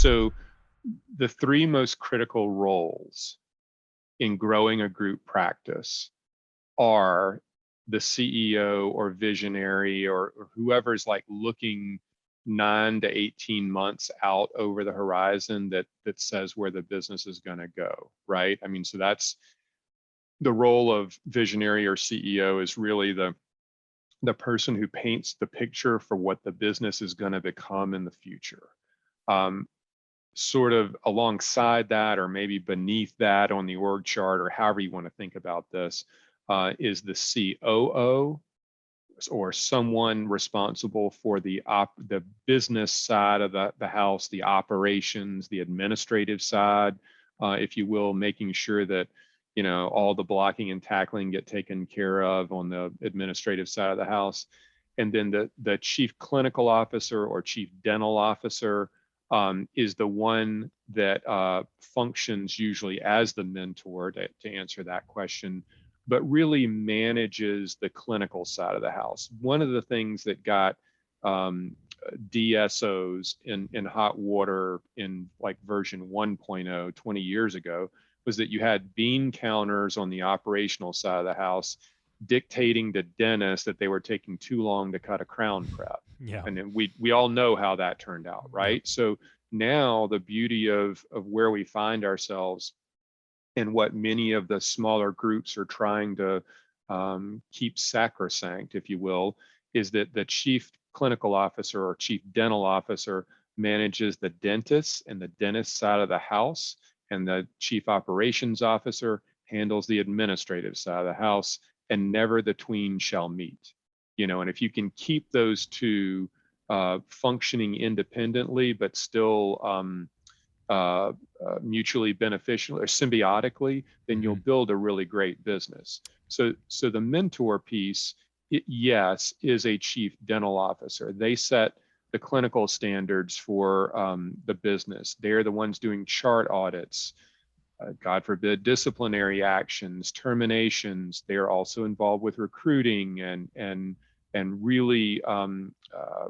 So the three most critical roles in growing a group practice are the CEO or visionary or whoever's like looking 9 to 18 months out over the horizon that says where the business is going to go, right? I mean, so that's the role of visionary or CEO is really the person who paints the picture for what the business is going to become in the future. Sort of alongside that, or maybe beneath that on the org chart, or however you want to think about this, is the COO, or someone responsible for the business side of the house, the operations, the administrative side, if you will, making sure that all the blocking and tackling get taken care of on the administrative side of the house. And then the chief clinical officer or chief dental officer is the one that functions usually as the mentor, to answer that question, but really manages the clinical side of the house. One of the things that got DSOs in hot water in like version 1.0 20 years ago was that you had bean counters on the operational side of the house dictating to dentists that they were taking too long to cut a crown prep. Yeah. And then we all know how that turned out, right? Yeah. So now the beauty of where we find ourselves and what many of the smaller groups are trying to keep sacrosanct, if you will, is that the chief clinical officer or chief dental officer manages the dentist and the dentist side of the house, and the chief operations officer handles the administrative side of the house, and never the twain shall meet. And if you can keep those two functioning independently, but still mutually beneficial or symbiotically, then you'll build a really great business. So the mentor piece, yes, is a chief dental officer. They set the clinical standards for the business. They're the ones doing chart audits, God forbid, disciplinary actions, terminations. They're also involved with recruiting and really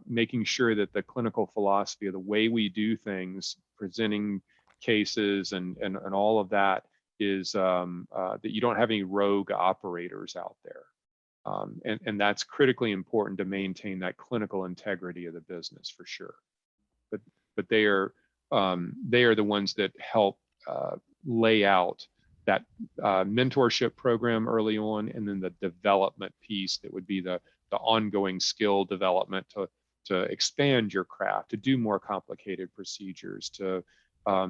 making sure that the clinical philosophy of the way we do things, presenting cases and all of that is that you don't have any rogue operators out there. And that's critically important to maintain that clinical integrity of the business for sure. But they are the ones that help lay out that mentorship program early on, and then the development piece that would be the ongoing skill development to expand your craft, to do more complicated procedures, to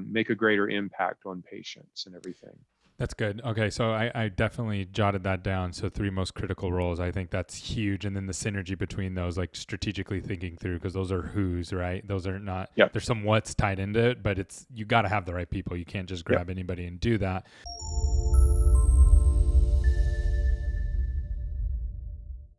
make a greater impact on patients and everything. That's good. Okay, so I definitely jotted that down. So 3 most critical roles. I think that's huge. And then the synergy between those, like strategically thinking through, because those are who's, right? Those are not, Yep. There's some what's tied into it, but you got to have the right people. You can't just grab anybody and do that.